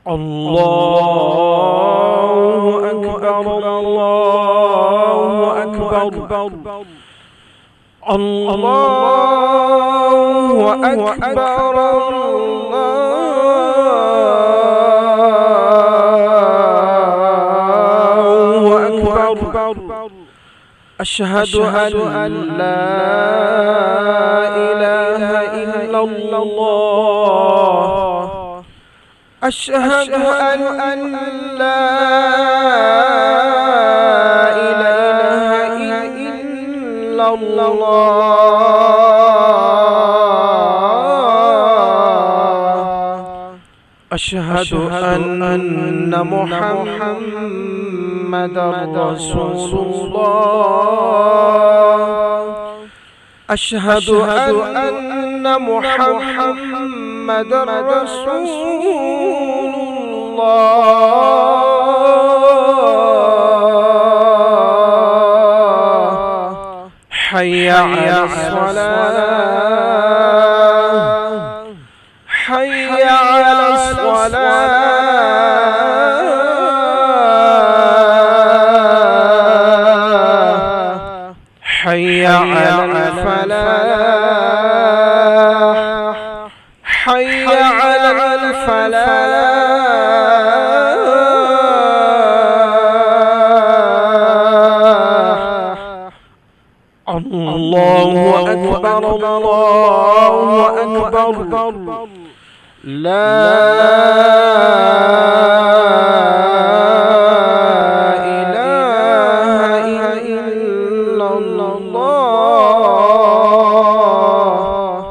الله أكبر الله أكبر الله أكبر الله أكبر. أشهد أن لا إله إلا الله. أشهد أن لا إله إلا الله. أشهد أن محمدا رسول الله. أشهد أن محمدا رسول الله. حي على الصلاة. حي على الصلاة. حي على الفلاح. حي على الفلاح. الله أكبر الله أكبر. لا